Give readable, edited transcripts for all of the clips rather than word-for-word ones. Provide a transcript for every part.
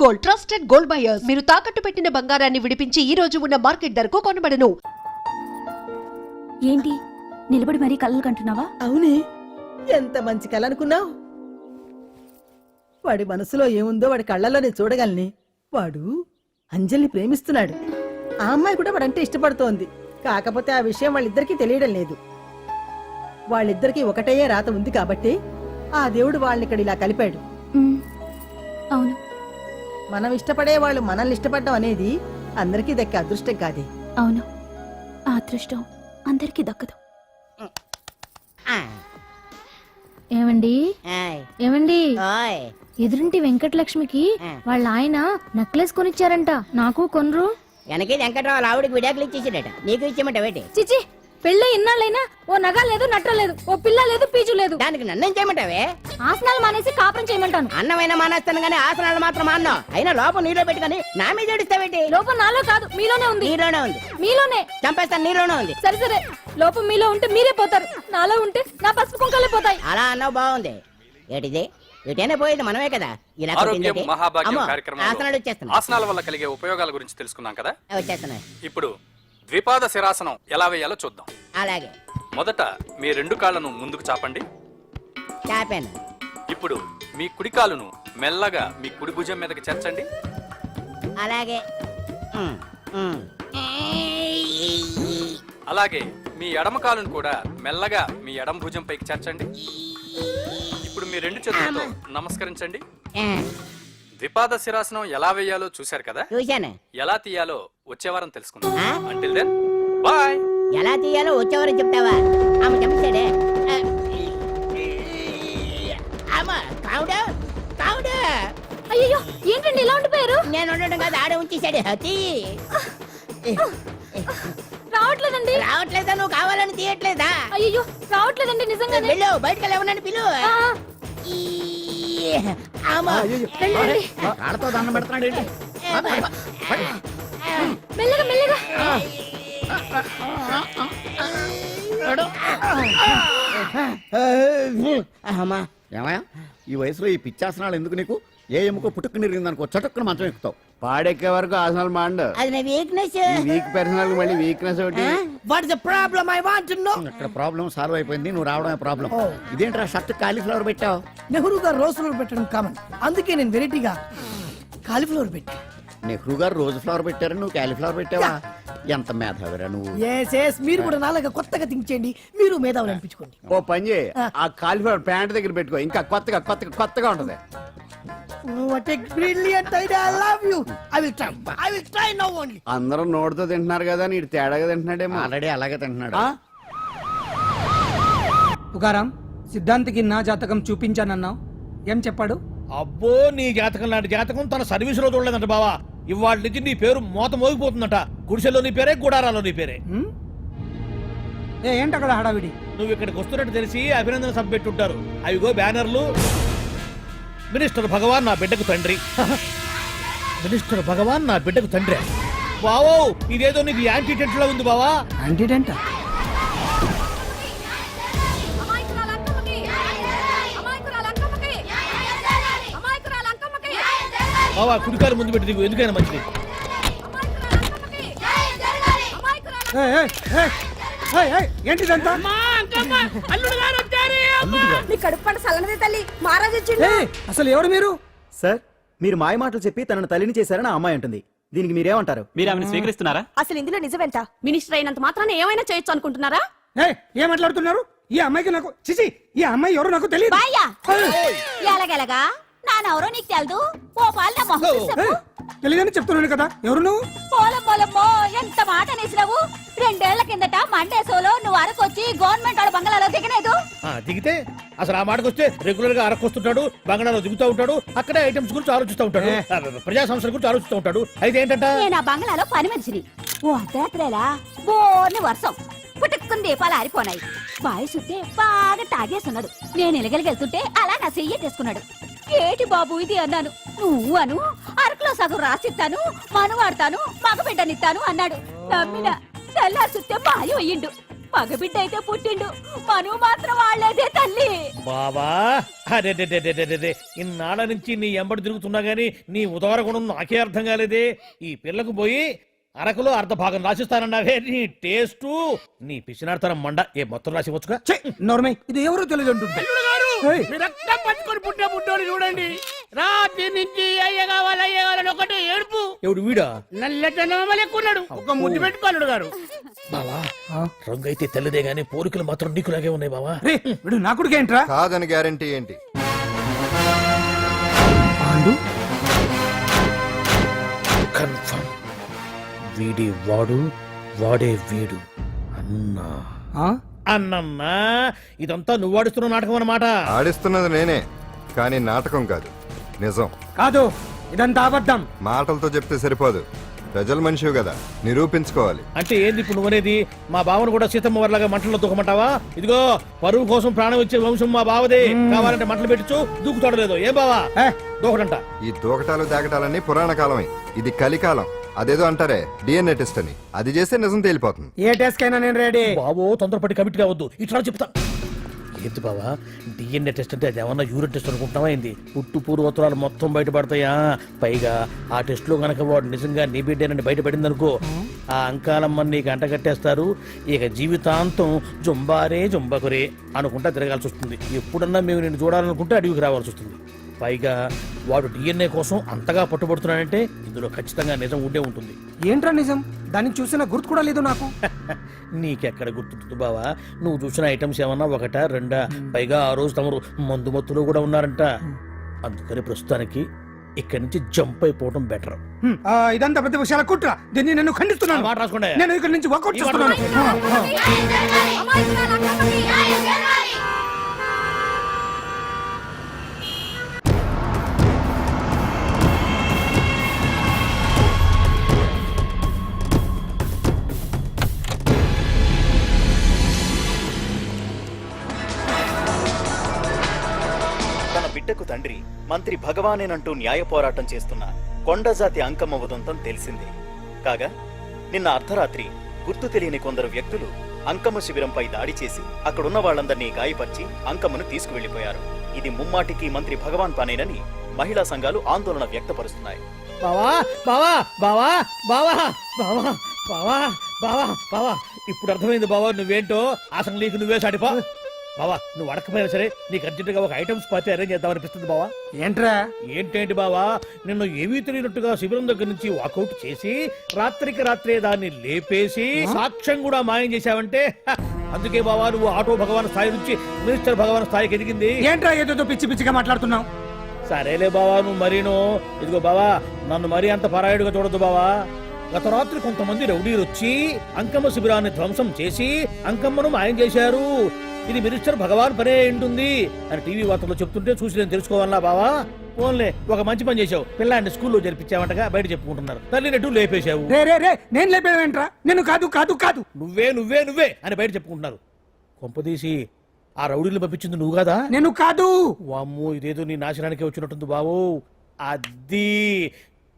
Gold, trusted gold buyers. మీరు తాకట్టు పెట్టిన బంగారాన్ని విడిపించి ఈ రోజు ఉన్న మార్కెట్ ధరకు కొనబడను. ఏంటి నిలబడి మరీ కళ్ళు కంటున్నావా? అవునే, ఎంత మంచి కళ అనుకున్నావు. వాడి మనసులో ఏముందో వాడి కళ్ళలోనే చూడగలని. వాడు అంజలిని ప్రేమిస్తున్నాడు. ఆ అమ్మాయి కూడా వాడంటే ఇష్టపడుతోంది. కాకపోతే ఆ విషయం వాళ్ళిద్దరికీ తెలియడం లేదు. వాళ్ళిద్దరికీ ఒకటయ్యే రాత ఉంది కాబట్టి ఆ దేవుడు వాళ్ళని ఇక్కడ ఇలా కలిపాడు. అవును, మనం ఇష్టపడే వాళ్ళు మనల్ని ఇష్టపడడం అనేది అందరికీ దక్కే అదృష్టం కాదే. అవును, ఆ అదృష్టం అందరికీ దక్కదు. ఏమండి ఏమండి, ఎదురింటి వెంకటలక్ష్మికి వాళ్ళ ఆయన నెక్లెస్ కొనిచ్చారంట. నాకు కొనరు. వెనకే వెంకట్రావు ఆవిడకి విడాకులు ఇచ్చేసాడట. నీకు ఇచ్చేమంట వేటి? చిచి, పెళ్ళి ఇన్నాళ్ళైనా ఓ నగ లేదు, నట్ర లేదు, ఓ పిల్ల లేదు, పీచు లేదు. దానికి నన్నేం చేయమంటావే? ఆసనాలు మానేసి కాపురం చేయమంటాను. అన్నమైనా మానేస్తాను గానీ ఆసనాలు మాత్రం అన్నా. అయినా లోపం నీలో పెట్టుకుని నా మీద ఏడుస్తావేటి? లోపం నాలో కాదు, మీలోనే ఉంది. నీలోనే ఉంది. మీలోనే చంపేస్తాను. నీలోనే ఉంది. సరే సరే, లోపం మీలో ఉంటే మీరే పోతారు, నాలో ఉంటే నా పసుపు కుంకాలే పోతాయి. అలా అన్నావు, బాగుంది. ఏటిది? ఎటైనా పోయేది మనమే కదా. ఇలా ఆరోగ్యం మహాభాగ్యం కార్యక్రమంలో ఆసనాలు వచ్చేస్తున్నా. ఆసనాల వల్ల కలిగే ఉపయోగాల గురించి తెలుసుకున్నాం కదా. వచ్చేస్తున్నా. ఇప్పుడు ద్విపాద శిరాసనం ఎలా వేయాలో చూద్దాం. అలాగే. మొదట మీ రెండు కాళ్ళను ముందుకు చాపండి. చాపాను. ఇప్పుడు మీ కుడి కాలును మెల్లగా మీ కుడి భుజం మీదకి చేర్చండి. అలాగే. అలాగే మీ ఎడమ కాలును కూడా మెల్లగా మీ ఎడమ భుజం పైకి చేర్చండి. ఇప్పుడు మీ రెండు చేతులతో నమస్కరించండి. ద్విపాద శిరాసనం ఎలా వేయాలో చూశారు కదా. చూశాను. ఎలా తీయాలో వచ్చే వారం తెలుసుకుందాం. Until then bye. ఎలా తీయాలో వచ్చేవారు చెప్తావా? ఆమె చెప్పాడే. అయ్యో, ఏంటండి ఇలా ఉండిపోయారు? నేను ఉండడం కాదు, ఆడే ఉంచేసాడు. రావట్లేదండి. రావట్లేదా? నువ్వు కావాలని తీయట్లేదా? అయ్యో, రావట్లేదండి నిజంగానే. వెళ్ళు, బయటకు వెళ్ళవనని పిలు. కాళ్ళతో దండం పెడుతున్నాడు ఏంటి? మెల్లగా మెల్లగా. ఏమయ్యా, ఈ వయసులో ఈ పిచ్చాసనాలు ఎందుకు నీకు? ఏ ఎముకో పుట్టుకు నిరిగిందనుకో చటుక్కున మంచం ఎక్కుతావు. పాడెక్కే వరకు ఆసనాలు మాండ. అది నా వీక్నెస్. వీక్ పర్సనల్ మళ్ళీ వీక్నెస్ ఒకటి. What is the problem? I want to know. ఇక్కడ ప్రాబ్లం సాల్వ్ అయిపోయింది, నువ్వు రావడమే ప్రాబ్లం. ఇదేంట్రా షర్ట్ కాలీఫ్లవర్ పెట్టావు? నెహ్రూ గారు రోజ్ ఫ్లవర్ పెట్టడం కామన్, అందుకే నేను వెరైటీగా కాలీఫ్లవర్ పెట్టా. నెహ్రూ గారు రోజు ఫ్లవర్ పెట్టారు, నువ్వు కాలీఫ్లవర్ పెట్టావా? ఎంత మేధావిరా నువ్వు. మీరు కూడా నాలాగా కొత్తగా థింక్ చేయండి, మీరు మేధావులు అనిపించుకోండి. ఓ పని చేయి, ఆ కాలీఫ్లవర్ ప్యాంట్ దగ్గర పెట్టుకో, ఇంకా కొత్తగా ఉంటది. What a brilliant idea, I love you. I will try now only. అందరూ నోటితో తింటున్నారు కదా, నీడు తేడాగా తింటున్నాడేమో. ఆల్రెడీ అలాగే తింటున్నాడు. తుకారాం, సిద్ధాంతికి నా జాతకం చూపించానన్నావు, ఏం చెప్పాడు? అబ్బో, నీ జాతకం లాంటి జాతకం తన సర్వీస్ లో చూడలేదంట బావా. ఇవాళ నుంచి నీ పేరు మోత మోగిపోతుందట. గుడిసెలో నీ పేరే, గుడారాలో నీ పేరే. ఏంటి అక్కడ హడావిడి? నువ్వు ఇక్కడికి వస్తున్నట్టు తెలిసి అభినందన సభ పెట్టుంటారు. అవిగో బ్యానర్లు. మినిస్టర్ భగవాన్ నా బిడ్డకు తండ్రి. మినిస్టర్ భగవాన్ నా బిడ్డకు తండ్రి. బావో, ఇదేదో నీకు యాంటీటెంట్ లో ఉంది బావా. యాంటీటెంట్? బావా, కుడికారు ముందు పెట్టి దిగు, ఎందుకైనా మంచిది. ఏంటిదంతా? అసలు ఎవరు మీరు? సార్, మీరు మాయ మాటలు చెప్పి తనను తల్లిని చేశారని ఆ అమ్మాయి అంటుంది. దీనికి మీరేమంటారు? మీరు ఆమెను స్వీకరిస్తున్నారా? అసలు ఇందులో నిజమేంట? మినిస్టర్ అయినంత మాత్రాన ఏమైనా చేయొచ్చు అనుకుంటున్నారా? ఏం మాట్లాడుతున్నారు? ఈ అమ్మాయికి నాకు చిచి, ఈ అమ్మాయి ఎవరు నాకు తెలియదు. ఎలాగెలగా నానెవరో నీకు తెలదు. ఓ పాల తెలియదని చెప్తున్నాను కదా, ఎవరు నువ్వు? పోలమ్మో, ఎంత మాట అనేసినావు. 2 ఏళ్ల కిందట మండే సోలో నువ్వు అరకొచ్చి గవర్నమెంట్ వాళ్ళ బంగ్లాలో దిగలేదు. దిగితే అసలు ఆ మాటకు వస్తే రెగ్యులర్ గా అరకొస్తుంటాడు, బంగాళాలో దిగుతూ ఉంటాడు, అక్కడే ఐటమ్స్ గురించి ఆలోచిస్తూ ఉంటాడు, ప్రజా సంస్థల గురించి ఆలోచిస్తూ ఉంటాడు. అయితే ఏంటంట, నేను ఆ బంగ్లాలో పని మనిషిని. ఓ అర్ధరాత్రేలా బోర్ని వర్షం పుట్టుకుని దీపాలు ఆరిపోనాయి. బాయ్ సుట్టే బాగా తాగేస్తున్నాడు. నేను ఎలగలిగెళ్తుంటే అలా నా చెయ్యేసుకున్నాడు. ఏటి బాబు ఇది అన్నాను. నువ్వు అను, అరకులో సగం రాసిస్తాను, మనువాడతాను, మగబిడ్డనిస్తాను అన్నాడు. నమ్మిన తెల్లారి సుత్తే మాయం అయ్యిండు. మగబిడ్డ అయితే పుట్టిండు మనువు మాత్రం వాళ్ళేదే తల్లి. బావా అరే ఇన్నాళ్ళ నుంచి నీ ఎంబడి తిరుగుతున్నా గానీ నీ ఉదార గుణం నాకే అర్థం కాలేదే. ఈ పిల్లకు పోయి అరకులో అర్ధ భాగం రాసిస్తానన్నావే, నీ టేస్టు నీ పిచ్చినాడతనం మండ ఏ మొత్తం రాసి వచ్చుగా. నోర్మై ఇది ఎవరు తెలియదు అంటుంది. మీరు రక్తం పంచుకొని పుట్టే పుట్టోడు చూడండి. రాత్రి నుంచి అయ్య కావాలని ఒకటే ఏడుపు. ఎవడు వీడా? నల్లటనమలు ఎక్కున్నాడు. ఒక ముద్దు పెట్టుకోలేడు గారు. బావా రంగు అయితే తెల్లదే గానీ పోలికలు మాత్రం నీకులాగే ఉన్నాయి బావా. రే వీడు నా కొడుకేంట్రా? కాదని గ్యారంటీ ఏంటి? పాండు కన్ఫర్మ్ వీడి వాడు వాడే వీడు అన్నా. అన్నమ్మా ఇదంతా నువ్వు ఆడుస్తున్న నాటకం అన్నమాట. ఆడిస్తున్నది నేనే, కానీ నాటకం కాదు, నిజం. కాదు ఇదంతా అబద్ధం. మాటలతో చెప్తే సరిపోదు, ప్రజల మనిషివి కదా, నిరూపించుకోవాలి. అంటే ఏంది ఇప్పుడు నువ్వనేది? మా బావను కూడా సీతమ్మ వారిలాగా మంటల్లో దూకమంటావా? ఇదిగో పరువు కోసం ప్రాణం ఇచ్చే వంశం మా బావదే. కావాలంటే మంటలు పెట్టచ్చు, దూకుతాడలేదు. ఏ బావా దూకడంట. ఈ దూకటాలు దాకటాలన్నీ పురాణ కాలమే, ఇది కలికాలం. అదేదో అంటారే డిఎన్ఏ టెస్ట్ అని, అది చేస్తే నిజం తేలిపోతుంది. ఏ టెస్ట్ కైనా నేను రెడీ. బావో తొందరపడి కమిట్ కావద్దు, ఇట్లా చెప్తా. ఏంటి బావా డిఎన్ఏ టెస్ట్ అంటే అది ఏమన్నా యూరిన్ టెస్ట్ అనుకుంటున్నావా ఏంది? పుట్టు పూర్వోత్తరాలు మొత్తం బయటపడతాయా? పైగా ఆ టెస్ట్ లో గనక వాడు నిజంగా నీ బిడ్డేనని బయటపడింది అనుకో, ఆ అంకాలమ్మని నీకు అంటగట్టేస్తారు. ఇక జీవితాంతం జుంబారే జుంబకురే అనుకుంటా తిరగాల్సి వస్తుంది. ఎప్పుడన్నా మేము నిన్ను చూడాలనుకుంటే అడవికి రావాల్సి వస్తుంది. పైగా వాడు డిఎన్ఏ కోసం అంతగా పట్టుబడుతున్నాడంటే ఇందులో ఖచ్చితంగా నిజం ఉండే ఉంటుంది. ఏంట్రా నిజం? దాన్ని చూసిన గుర్తు కూడా లేదు నాకు. నీకెక్కడ గుర్తుంటుంది బావా? నువ్వు చూసిన ఐటమ్స్ ఏమన్నా ఒకటా రెండా? పైగా ఆ రోజు తమరు మందు మత్తులో కూడా ఉన్నారంట. అందుకని ప్రస్తుతానికి ఇక్కడి నుంచి జంప్ అయిపోవడం బెటర్. ఇదంతా పెద్ద విషయాల కుట్ర. దీన్ని నేను ఖండిస్తున్నాను. మాట రాసుకోండి. నేను ఇక్కడి నుంచి వర్కౌట్ చేస్తున్నాను. తన బిడ్డకు తండ్రి మంత్రి భగవానేనంటూ న్యాయ పోరాటం చేస్తున్న కొండజాతి అంకమ్మ ఉదంతం తెలిసిందే. కాగా నిన్న అర్ధరాత్రి గుర్తు తెలియని కొందరు వ్యక్తులు అంకమ్మ శిబిరంపై దాడి చేసి అక్కడున్న వాళ్ళందరినీ గాయపరిచి అంకమ్మను తీసుకువెళ్లిపోయారు. ఇది ముమ్మాటికి మంత్రి భగవాన్ పనేనని మహిళా సంఘాలు ఆందోళన వ్యక్తపరుస్తున్నాయి. బావా బావా బావా బావా బావా బావా బావా బావా ఇప్పుడు అర్థమైంది బావా నువ్వేంటో. అసలు నీకు నువ్వే సాటిపా. బావా నువ్వు అడకపోయినా సరే నీకు అర్జెంటుగా ఒక ఐటమ్స్ పార్టీ అరేంజ్ చేద్దామనిపిస్తుంది బావా. ఏంట్రా? ఏంటేంటి బావా, నిన్ను ఏమీ తెలియనట్టుగా శిబిరం దగ్గర నుంచి వాకౌట్ చేసి రాత్రికి రాత్రే దాన్ని లేపేసి సాక్ష్యం కూడా మాయం చేశావంటే అందుకే బావా నువ్వు ఆటో భగవాన్ స్థాయి నుంచి మినిస్టర్ భగవాన్ స్థాయికి ఎదిగింది. ఏంట్రా ఏదో పిచ్చి పిచ్చిగా మాట్లాడుతున్నావు? సరేలే బావా నువ్వు మరీను. ఇదిగో బావా నన్ను మరీ అంత పరాయుడుగా చూడద్దు బావా. గత రాత్రి కొంతమంది రౌడీలు వచ్చి అంకమ్మ శిబిరాన్ని ధ్వంసం చేసి అంకమ్మను మాయం చేశారు. ఇది మినిస్టర్ భగవాన్ పనే ఉంటుంది అని టీవీ వార్తల్లో చెప్తుంటే చూసి నేను తెలుసుకోవాలా బావా? ఓన్లే ఒక మంచి పని చేశావు, పిల్లాన్ని స్కూల్లో జరిపించావంటగా బయట చెప్పుకుంటున్నారు. తల్లినట్టు లేపేశావు. నేను లేపేవేంట్రా? నేను కాదు కాదు కాదు నువ్వే నువ్వే నువ్వే అని బయట చెప్పుకుంటున్నారు. కొంపదీసి ఆ రౌడీలు పంపించింది నువ్వు కదా? నేను కాదు. వామ్మో ఇదేదో నీ నాశనానికి వచ్చినట్టుంది బావు. అది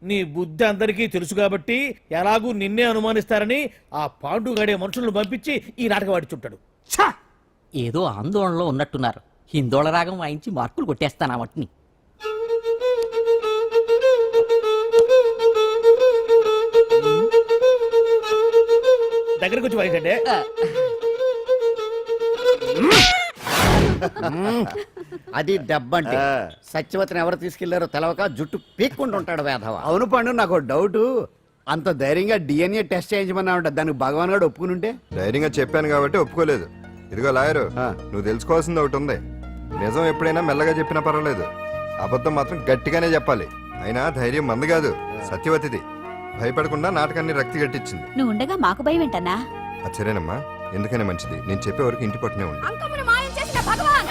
నీ బుద్ధి అందరికీ తెలుసు కాబట్టి ఎలాగూ నిన్నే అనుమానిస్తారని ఆ పాండుగాడే మనుషులను పంపించి ఈ నాటకం ఆడిచుంటాడు. ఏదో ఆందోళనలో ఉన్నట్టున్నారు. హిందోళ రాగం వాయించి మార్కులు కొట్టేస్తాను ఆ మట్టిని. దగ్గరకు వచ్చి వాయించండి. అది దెబ్బంటే సత్యవతిని ఎవరు తీసుకెళ్లారో తెలవక జుట్టు పీక్కుంటూ ఉంటాడు వేధవ. అవును పండు, నాకు డౌట్. అంత ధైర్యంగా డిఎన్ఏ టెస్ట్ చేయించమన్నా ఉంటా, దానికి భగవాన్ గారు ఒప్పుకుని ఉంటే. ధైర్యంగా చెప్పాను కాబట్టి ఒప్పుకోలేదు. ఇదిగో లాయరు, నువ్వు తెలుసుకోవాల్సింది ఒకటి ఉంది. నిజం ఎప్పుడైనా మెల్లగా చెప్పినా పర్వాలేదు, అబద్ధం మాత్రం గట్టిగానే చెప్పాలి. అయినా ధైర్యం మంది కాదు, సత్యవతిది. భయపడకుండా నాటకాన్ని రక్తి గట్టించింది. నువ్వు ఉండగా మాకు భయం ఏంటన్నా? సరేనమ్మా, ఎందుకనే మంచిది. నేను చెప్పే వరకు ఇంటి పట్టునే ఉంది. అంకమ్మను మాయం చేసిన భగవాన్!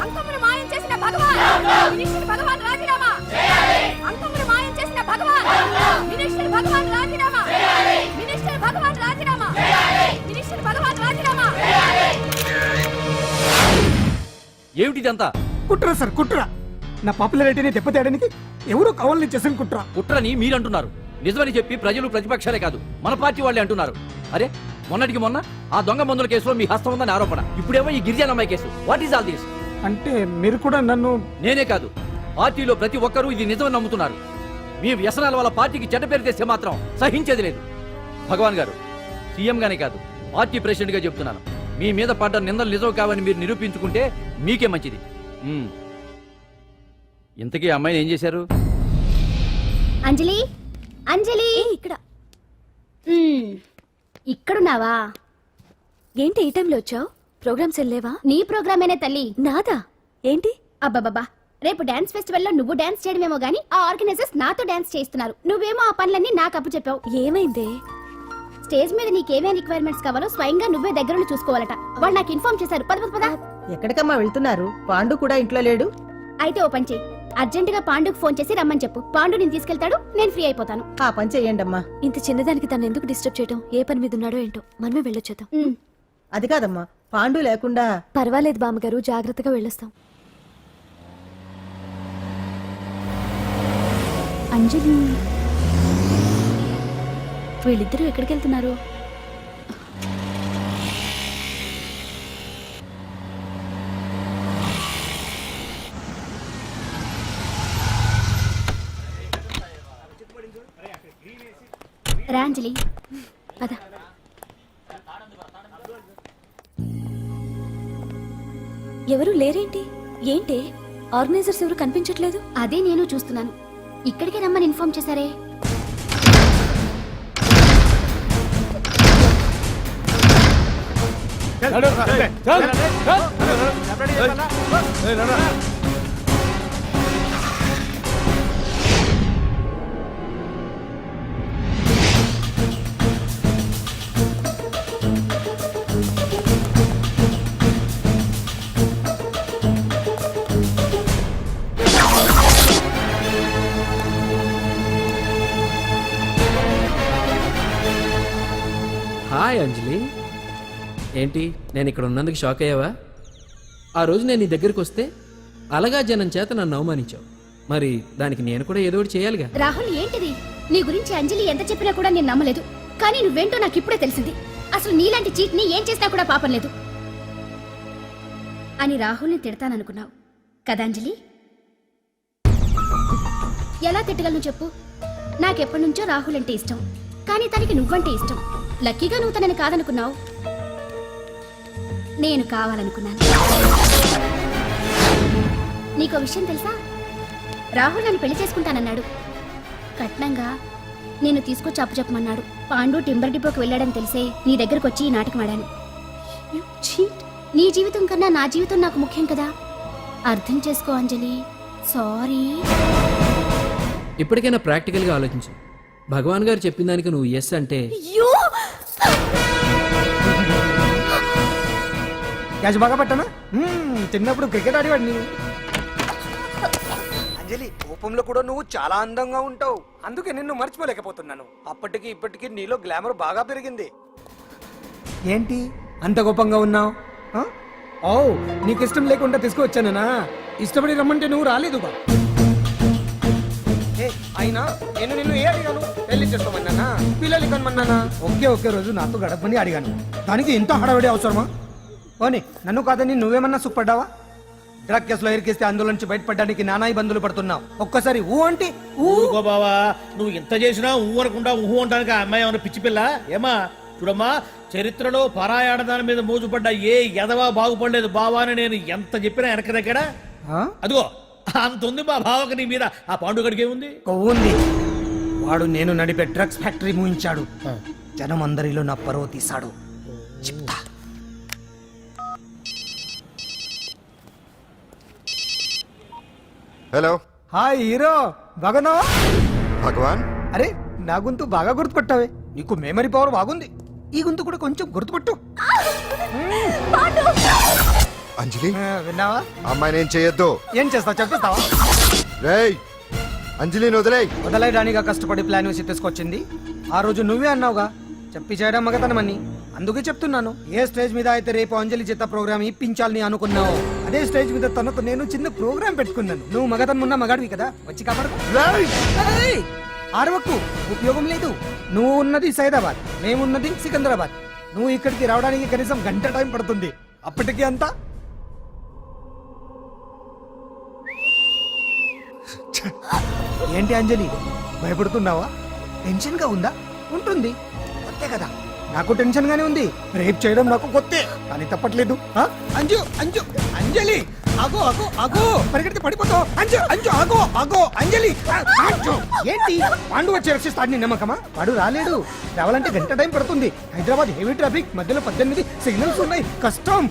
అంకమ్మను మాయం చేసిన భగవాన్! మినిస్టర్ భగవాన్ రాజీనామా! అంకమ్మను మాయం చేసిన భగవాన్! మినిస్టర్ భగవాన్ రాజీనామా! మినిస్టర్ భగవాన్ రాజీనామా! మినిస్టర్ భగవాన్ రాజీనామా! ఏమిటిదంతా? కుట్ర సార్, కుట్ర. నా పాపులారిటీని దెబ్బతేయడానికి ఎవరో కావాలని చేసిన కుట్ర. కుట్రని మీరంటున్నారు. నిజమని చెప్పి ప్రజలు ప్రతిపక్షాలే కాదు మన పార్టీ వాళ్ళే అంటున్నారు. అరే మొన్నటికి మొన్న ఆ దొంగ మందుల కేసులో మీ హస్తం ఉందని ఆరోపణ. ఇప్పుడేమో ఈ గిరిజన అమ్మాయి case. What is all this? అంటే మీరు కూడా నన్ను... నేనే కాదు, పార్టీలో ప్రతి ఒక్కరూ ఇది నిజమని నమ్ముతున్నారు. మీ వ్యసనాల వల్ల పార్టీకి చెడ్డ పేరు తెస్తే మాత్రం సహించేది లేదు. భగవాన్ గారు, సీఎం గానే కాదు, పార్టీ ప్రెసిడెంట్ గా చెప్తున్నాను. మీ మీద పడ్డ నిందలు నిజం కావని మీరు నిరూపించుకుంటే మీకే మంచిది. ఇంతకీ ఆ అమ్మాయిని ఏం చేశారు? అంజలి, అంజలి, ఇక్కడ ఇక్కడున్నావా? ఏంటి ఈ టైంలో వచ్చావు? ప్రోగ్రామ్స్ వెళ్ళేవా? నీ ప్రోగ్రామేనే తల్లి. నాదా? ఏంటి? అబ్బాబాబా, రేపు డాన్స్ ఫెస్టివల్ లో నువ్వు డాన్స్ చేయడమేమో గానీ ఆ ఆర్గనైజర్స్ నాతో డాన్స్ చేయిస్తున్నారు. నువ్వేమో ఆ పనులన్నీ నాకు అప్పు చెప్పావు. ఏమైంది? స్టేజ్ మీద నీకేమేం రిక్వైర్మెంట్స్ కావాలో స్వయంగా నువ్వే దగ్గరుండి చూసుకోవాలట. వాళ్ళు నాకు ఇన్ఫార్మ్ చేశారు. పద పద. ఎక్కడికమ్మా వెళ్తున్నారు? పాండు కూడా ఇంట్లో లేడు. అయితే ఓ పని చెయ్యి, అర్జెంట్ గా పాండుకు ఫోన్ చేసి రమ్మని చెప్పు. పాండు నేను తీసుకెళ్తాడు, నేను ఫ్రీ అయిపోతాను. ఆ పని చెయ్యండి అమ్మా. ఇంత చిన్నదానికి తను ఎందుకు డిస్టర్బ్ చేయడం? ఏ పని మీద ఉన్నాడో ఏంటో, మనమే వెళ్ళొచ్చేద్దాం. అది కాదమ్మా, పాండు లేకుండా... పర్వాలేదు బామ్మగారు, జాగ్రత్తగా వెళ్ళొస్తాం. అంజలి, వీళ్ళిద్దరూ ఎక్కడికి వెళ్తున్నారు? రాంజలి, పద. ఎవరు లేరేంటి? ఏంటి ఆర్గనైజర్స్ ఎవరు కనిపించట్లేదు? అదే నేను చూస్తున్నాను. ఇక్కడికే రమ్మని ఇన్ఫార్మ్ చేశారే. హాయ్ అంజలి, ఏంటి నేను ఇక్కడ ఉన్నందుకు షాక్ అయ్యావా? ఆ రోజు నేను నీ దగ్గరికి వస్తే అలగా జనం చేత నన్ను అవమానించావు. మరి దానికి నేను కూడా ఏదో ఒకటి చేయాలిగా. రాహుల్, ఏంటిది? నీ గురించి అంజలి ఎంత చెప్పినా కూడా నేను నమ్మలేదు. కానీ నువ్వేంటో నాకు ఇప్పుడే తెలిసింది. అసలు నీలాంటి చీట్ ని ఏం చేసినా కూడా పాపం లేదు అని రాహుల్ని తిడతాననుకున్నావు కదా అంజలి? ఎలా తిట్టగలను చెప్పు? నాకెప్పటి నుంచో రాహుల్ అంటే ఇష్టం, కానీ తనకి నువ్వంటే ఇష్టం. లక్కీగా నువ్వు తనని కాదనుకున్నావు, నేను కావాలనుకున్నాను. నీకో విషయం తెలుసా? రాహుల్ నన్ను పెళ్లి చేసుకుంటానన్నాడు. కట్నంగా నేను తీసుకొచ్చి అప్పు చెప్పమన్నాడు. పాండు టింబర్ డిపోకి వెళ్ళాడని తెలిసే నీ దగ్గరకు వచ్చి ఈ నాటకం ఆడాను. నీ జీవితం కన్నా నా జీవితం నాకు ముఖ్యం కదా. అర్థం చేసుకో అంజలి. సారీ. ఇప్పటికైనా ప్రాక్టికల్ గా ఆలోచించు. భగవాన్ గారు చెప్పిన దానికి నువ్వు ఎస్ అంటే... క్యాచ్ బాగా పట్టానా? చిన్నప్పుడు క్రికెట్ ఆడేవాడిని. అంజలి, కోపంలో కూడా నువ్వు చాలా అందంగా ఉంటావు. అందుకే నిన్ను మర్చిపోలేకపోతున్నాను. అప్పటికి ఇప్పటికి నీలో గ్లామర్ బాగా పెరిగింది. ఏంటి అంత కోపంగా ఉన్నావు? ఓ, నీకు ఇష్టం లేకుండా తీసుకువచ్చానా? ఇష్టపడి రమ్మంటే నువ్వు రాలేదు బా. అయినా నేను నిన్ను ఏ అడిగాను? పెళ్లి చేసుకోమన్నానా? పిల్లలు కనమన్నానా? ఒకే రోజు నాతో గడపని అడిగాను. దానికి ఇంత హడావిడి అవసరమా? ఓని, నన్ను కాదని నువ్వేమన్నా సుఖపడ్డావా? డ్రగ్ కేసులో ఇరికిస్తే అందులో నుంచి బయటపడడానికి నానా ఇబ్బందులు పడుతున్నావు. ఒక్కసారి ఊ అంటే ఊరుకో బావా, నువ్వు ఎంత చేసినా ఊ అనకుండా ఊహు అంటానికి ఆ అమ్మాయి ఏమన్నా పిచ్చి పిల్ల? ఏమా చూడమ్మా, చరిత్రలో పరాయాడదాని మీద మోజుపడ్డ ఏ ఎదవా బాగుపడలేదు బావా అని నేను ఎంత చెప్పినా వెనక దగ్గర. అదిగో అంత ఉంది మా బావకి నీ మీద. ఆ పాండుగడికి ఏముంది? ఉంది. వాడు నేను నడిపే డ్రగ్స్ ఫ్యాక్టరీ మూయించాడు. జనం అందరిలో నా పరువు తీశాడు. చెప్తా. హలో. హాయ్ హీరో, బాగున్నావా? భగవాన్, అరే నా గొంతు బాగా గుర్తుపట్టావే. నీకు మెమరీ పవర్ బాగుంది. ఈ గొంతు కూడా కొంచెం గుర్తుపట్టు. అంజలి, విన్నావా? అమ్మాయి నేను చేయొద్దు. ఏం చేస్తావు చెప్పేస్తావా? రేయ్, అంజలిని వదిలేయ్. వదలైడానిగా కష్టపడి ప్లాన్ వేసి తీసుకొచ్చింది. ఆ రోజు నువ్వే అన్నావుగా చెప్పి చేయడం మగతనమని. అందుకే చెప్తున్నాను. ఏ స్టేజ్ మీద అయితే రేపు అంజలి చేత ప్రోగ్రామ్ ఇప్పించాలని అనుకున్నావు, అదే స్టేజ్ మీద తనకు నేను చిన్న ప్రోగ్రామ్ పెట్టుకున్నాను. నువ్వు మగతనున్న మగాడివి కదా, వచ్చి కాపాడు. ఆరవకు, ఉపయోగం లేదు. నువ్వు ఉన్నది సైదాబాద్, మేమున్నది సికింద్రాబాద్. నువ్వు ఇక్కడికి రావడానికి కనీసం గంట టైం పడుతుంది, అప్పటికి అంతా ఏంటి అంజలి, భయపడుతున్నావా? టెన్షన్ గా ఉందా? ఉంటుంది, కొత్తే కదా. నాకు టెన్షన్ గానే ఉంది. రేప్ చేయడం నాకు కొత్తే, కానీ తప్పట్లేదు. అంజు అంజు అంజలి, ఆగో ఆగో ఆగో, పరిగెడితే పడిపోతావు. అంజు అంజు ఆగో ఆగో అంజలి. అంజు, ఏంటి పాండు వచ్చి రక్షిస్తాడు నీ నమ్మకమా? వాడు రాలేడు. రావాలంటే గంట టైం పడుతుంది. హైదరాబాద్ హెవీ ట్రాఫిక్, మధ్యలో 18 సిగ్నల్స్ ఉన్నాయి. కష్టం.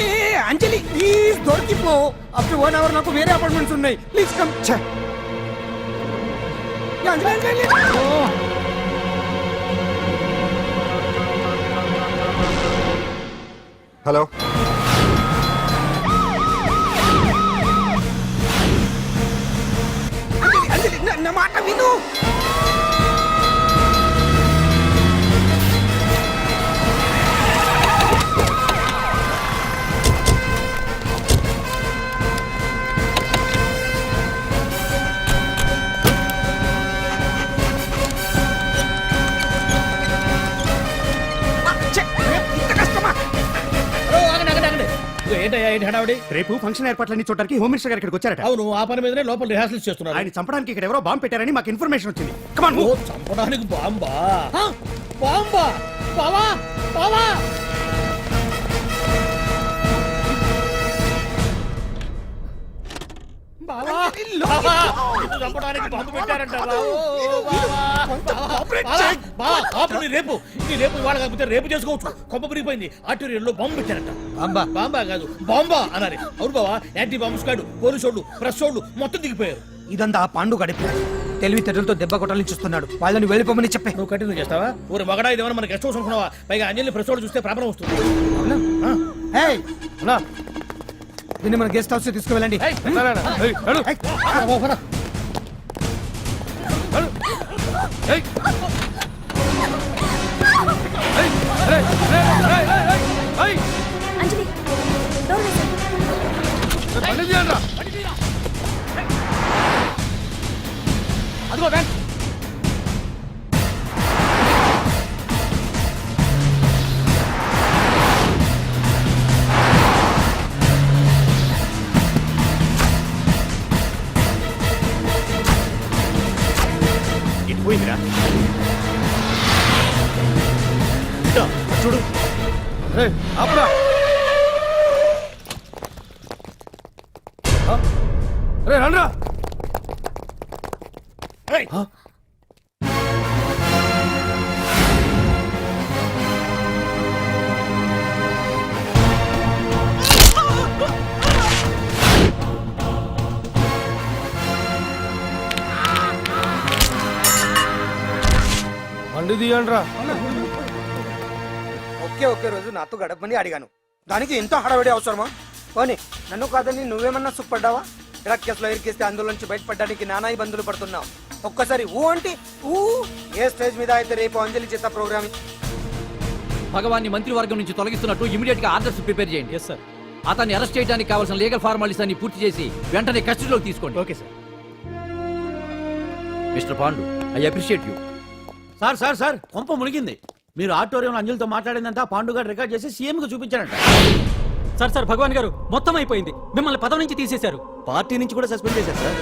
ఏ అంజలి ప్లీజ్ దొరికిపో. ఆఫ్టర్ 1 అవర్ నాకు వేరే అపార్ట్మెంట్స్ ఉన్నాయి. Please come. Anjali Anjali. Hello, Anjali నా మాట విను. ఏంటయ్యా ఏంటి హడావిడి? రేపు ఫంక్షన్ ఏర్పాట్లన్నీ చూడడానికి హోమ్ మినిస్టర్ గారు ఇక్కడికి వచ్చారట. అవును, ఆ పని మీదనే లోపల రిహార్సల్స్ చేస్తున్నారు. ఆయన చంపడానికి ఇక్కడ ఎవరో బాంబు పెట్టారని మాకు ఇన్ఫర్మేషన్ వచ్చింది. ఓ, చంపడానికి బాంబా? బాంబా? బావా బావా, బావా, బావా, నిన్ను చంపడానికి బాంబు పెట్టారంట. రేపు ఇవాళ కాకపోతే రేపు చేసుకోవచ్చు. కొమ్మ పిరిగిపోయింది. ఆర్టీరియల్లో బాంబు పెట్టారంట. బాంబా? బాంబా కాదు, బాంబా అనాలి. అవును బావా, యాంటీ బాంబు స్క్వాడ్, పోలీసు వాళ్ళు, ప్రెస్ వాళ్ళు మొత్తం దిగిపోయారు. ఇదంతా ఆ పాండు గడిపి తెలివితేటలతో దెబ్బ కొట్టాలని చూస్తున్నాడు. వాళ్ళని వెళ్ళిపోమని చెప్పే. నువ్వు కంటిన్యూ చేస్తావా? ఊరు మగడా ఇదేమన్నా మన గెస్ట్ హౌస్ అనుకున్నావా? పైగా అంజలి ప్రెస్ వాళ్ళు చూస్తే ప్రాబ్లం వస్తుంది. దీన్ని మన గెస్ట్ హౌస్ తీసుకువెళ్ళండి. అంజలి డోర్ వేసేయ్. అదిగో బ్యాంక్. ఇటు పోయిందిరా. చూడు, ఆపురా. రే రండ్రా. బండి తీయండ్రా. ఒకే రోజు నాతో గడపమని అడిగాను, దానికి ఎంతో హడావిడి అవసరమా? పోనీ నన్ను కాదని నువ్వేమన్నా సుఖపడ్డావా? డ్రగ్ కేసులో ఇరికిస్తే అందులో నుంచి బయటపడడానికి నానా ఇబ్బందులు పడుతున్నావు. ఒక్కసారి ఊ అంటే ఊ. ఏ స్టేజ్ మీద అయితే రేపు అంజలి చేత ప్రోగ్రామ్ భగవాన్ని మంత్రివర్గం నుంచి తొలగిస్తున్నట్టు ఇమీడియట్ గా ఆర్డర్స్ ప్రిపేర్ చేయండి. Yes sir. అతన్ని అరెస్ట్ చేయడానికి కావాల్సిన లీగల్ ఫార్మాలిటీస్ అన్ని పూర్తి చేసి వెంటనే కస్టడీలోకి తీసుకోండి. Okay sir. Mister Pandu, I appreciate you. Sir sir sir, కొంప మునిగింది. మీరు ఆడిటోరియంలో అంజలితో మాట్లాడిందంతా పాండు గారు రికార్డ్ చేసి సీఎం కు చూపించారంట. సార్ సార్, భగవాన్ గారు మొత్తం అయిపోయింది. మిమ్మల్ని పదవి నుంచి తీసేశారు. పార్టీ నుంచి కూడా సస్పెండ్ చేశారు సార్.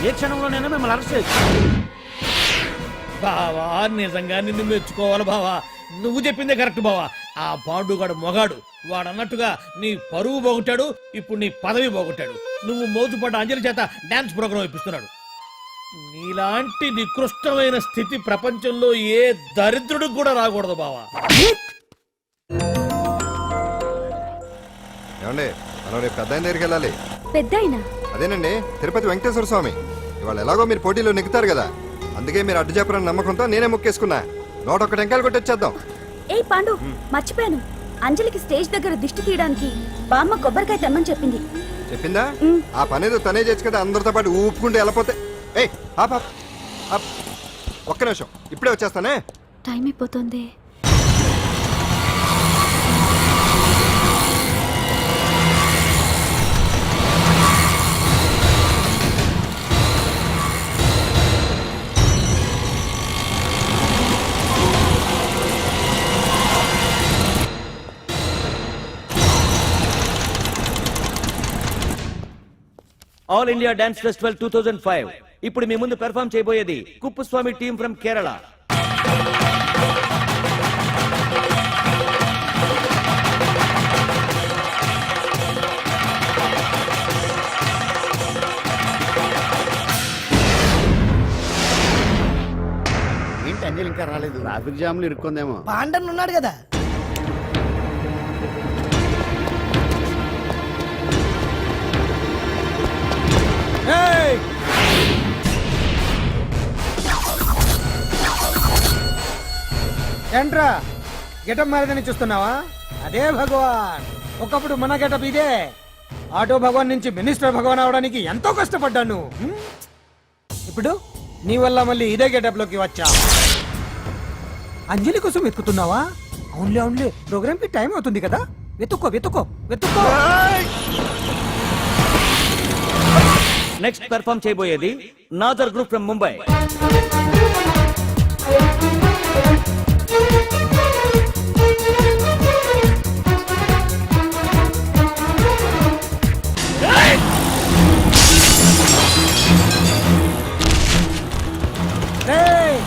ఏ క్షణంలోనైనా మిమ్మల్ని అరెస్ట్ చేయొచ్చు. బావా, నిజంగా నిన్ను మెచ్చుకోవాలి బావా. నువ్వు చెప్పిందే కరెక్ట్ బావా. ఆ పాండుగాడు మొగాడు. వాడు అన్నట్టుగా నీ పరువు పోగొట్టాడు, ఇప్పుడు నీ పదవి పోగొట్టాడు. నువ్వు మోజుపడ్డ అంజలి చేత డాన్స్ ప్రోగ్రామ్ ఇప్పిస్తున్నాడు. నీలాంటి నికృష్టమైన స్థితి ప్రపంచంలో ఏ దరిద్రుడికి కూడా రాకూడదు బావా. ఏమండి, మనం రేపు పెద్ద ఆయన దగ్గరికి వెళ్ళాలి. పెద్దాయనా? అదేనండి, తిరుపతి వెంకటేశ్వర స్వామి. ఇవాళ ఎలాగో మీరు పోటీలో నెగ్గుతారు కదా, అందుకే మీరు అడ్డు చెప్పరని నమ్మకంతో నేనే మొక్కేసుకున్నా. 101 టెంకాయలు కొట్టొచ్చేద్దాం. ఏ పాండు, మర్చిపోయాను. అంజలికి స్టేజ్ దగ్గర దిష్టి తీయడానికి బామ్మ కొబ్బరికాయ తెమ్మని చెప్పింది. చెప్పిందా? ఆ పనేదో తనే చేయొచ్చు కదా, అందరితో పాటు ఊపుకుంటే వెళ్ళిపోతే. ఏయ్ ఆప్ ఆప్ ఆప్, ఒక్క నిమిషం, ఇప్పుడే వచ్చేస్తానే. టైం అయిపోతుంది. All India dance festival 2005. ఇప్పుడు మీ ముందు పెర్ఫామ్ చేయబోయేది కుప్పుస్వామి టీమ్ ఫ్రమ్ కేరళ. ఏంటి అంజలి ఇంకా రాలేదు? ట్రాఫిక్ జామ్ లో ఇరుక్కుందేమో. పాండన్ ఉన్నాడు కదా. ఏంట్రా గెటప్ మారదని చూస్తున్నావా? అదే భగవాన్. ఒకప్పుడు మన గెటప్ ఇదే. ఆటో భగవాన్ నుంచి మినిస్టర్ భగవాన్ అవడానికి ఎంతో కష్టపడ్డాను. ఇప్పుడు నీ వల్ల మళ్ళీ ఇదే గెటప్ లోకి వచ్చా. అంజలి కోసం వెతుకుతున్నావా? అవునులే అవునులే, ప్రోగ్రామ్ కి టైం అవుతుంది కదా. వెతుక్కో వెతుక్కో వెతుక్కో. నెక్స్ట్ పెర్ఫామ్ చేయబోయేది నాజర్ గ్రూప్ ఫ్రమ్ ముంబై. రేయ్,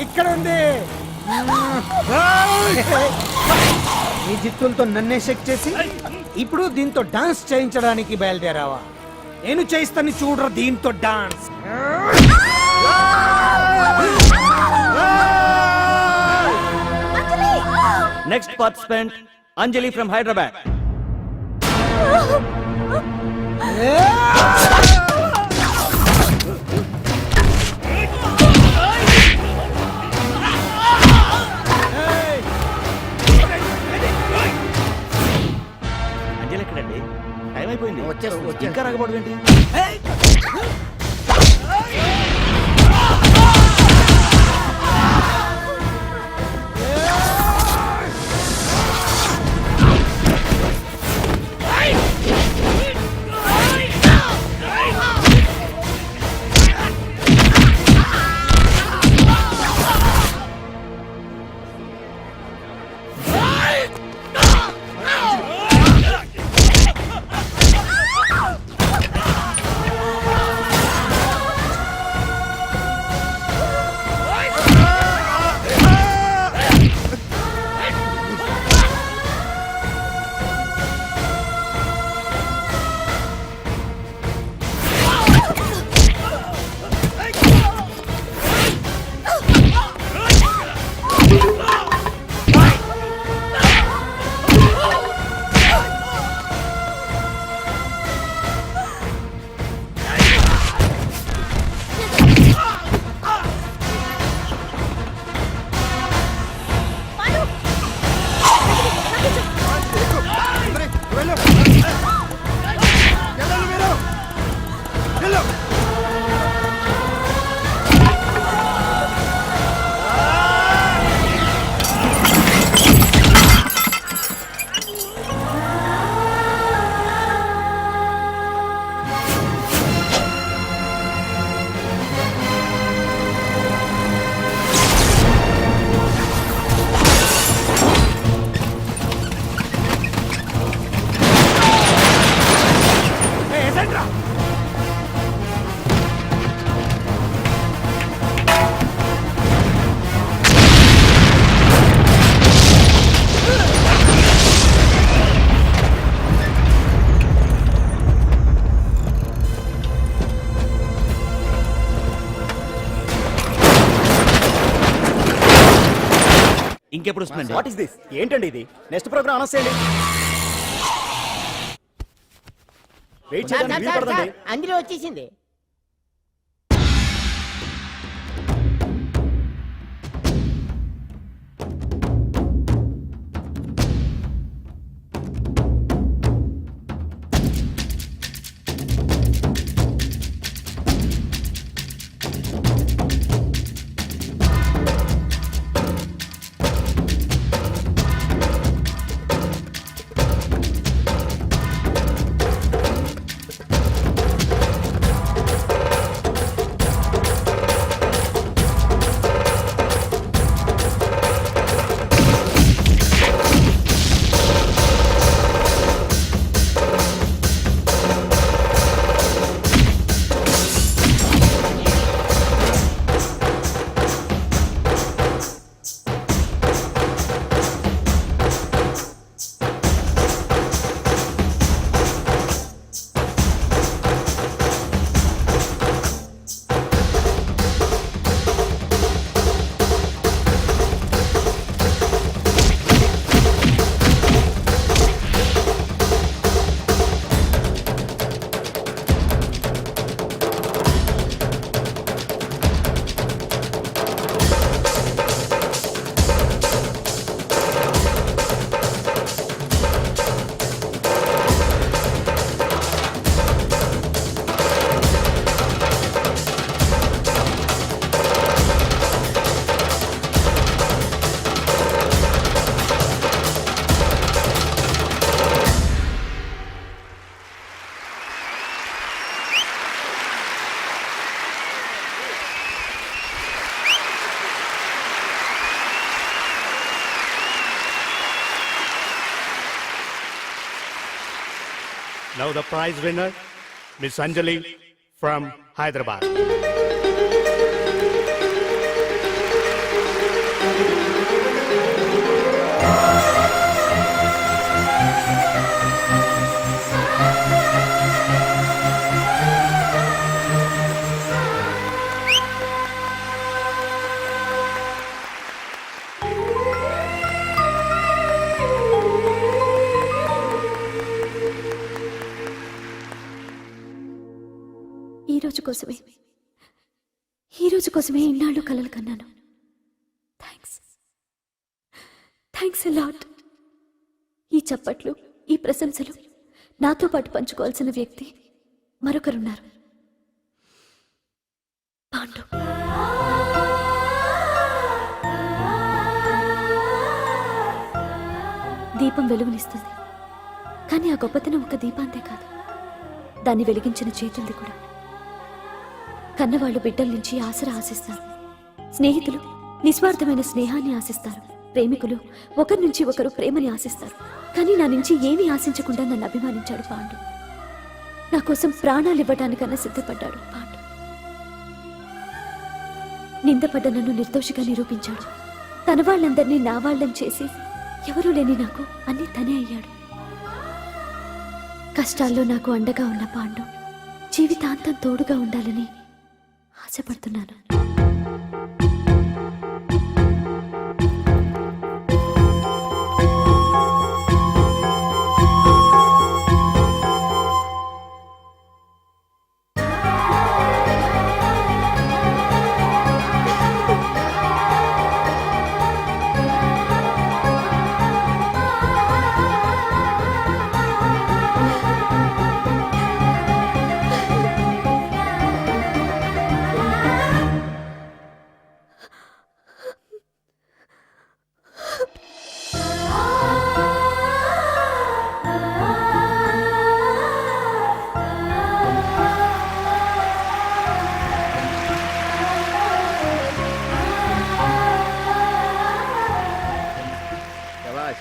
ఇక్కడ ఉంది. ఈ జిత్తులతో నన్నే చెక్ చేసి ఇప్పుడు దీంతో డాన్స్ చేయించడానికి బయలుదేరావా? నేను చేయిస్తాను చూడరా దీంతో dance. Next participant Anjali from Hyderabad. Anjali ఎక్కడండి? టైం అయిపోయింది. ఇంకా రాకపోవడం ఏంటి? ఇంకెప్పుడు వస్తుందండి? What is this? ఏంటండి ఇది? నెక్స్ట్ ప్రోగ్రామ్ అనౌన్స్ చేయండి. వెయిట్ చేయడానికి వీలు పడదండి. అంజలి వచ్చేసింది. Now the prize winner, Miss Anjali from Hyderabad. ఈ రోజు కోసమే ఇన్నాళ్ళు కలలు కన్నాను. Thanks a lot. ఈ చప్పట్లు, ఈ ప్రశంసలు నాతో పాటు పంచుకోవాల్సిన వ్యక్తి మరొకరున్నారు. పాండు. దీపం వెలుగునిస్తుంది, కానీ ఆ గొప్పతనం ఒక దీపాంతే కాదు, దాన్ని వెలిగించిన చేతులది కూడా. కన్నవాళ్లు బిడ్డల నుంచి ఆసరా ఆశిస్తారు, స్నేహితులు నిస్వార్థమైన స్నేహాన్ని ఆశిస్తారు, ప్రేమికులు ఒకరి నుంచి ఒకరు ప్రేమని ఆశిస్తారు. కానీ నా నుంచి ఏమీ ఆశించకుండా నన్ను అభిమానించాడు పాండు. నా కోసం ప్రాణాలు ఇవ్వడానికన్నా సిద్ధపడ్డాడు పాండు. నిందపడ్డ నన్ను నిర్దోషిగా నిరూపించాడు. తన వాళ్ళందరినీ నా వాళ్ళని చేసి ఎవరూ లేని నాకు అన్నీ తనే అయ్యాడు. కష్టాల్లో నాకు అండగా ఉన్న పాండు జీవితాంతం తోడుగా ఉండాలని ఆశపడుతున్నాను.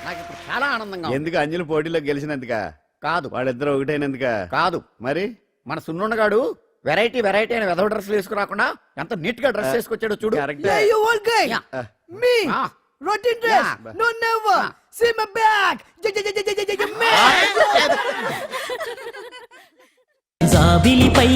నాకు ఇప్పుడు చాలా ఆనందంగా ఎందుకు అంజలి పోటీలో గెలిచినందుక కాదు, వాళ్ళిద్దరు ఒకటైనందుక కాదు, మరి మన సున్నుండగాడు వెరైటీ అయిన వెధవ డ్రెస్లు వేసుకురాకుండా ఎంత నీట్ గా డ్రెస్ వేసుకొచ్చాడో చూడు. Rotten dress. No, never. See my back. జాబిలిపై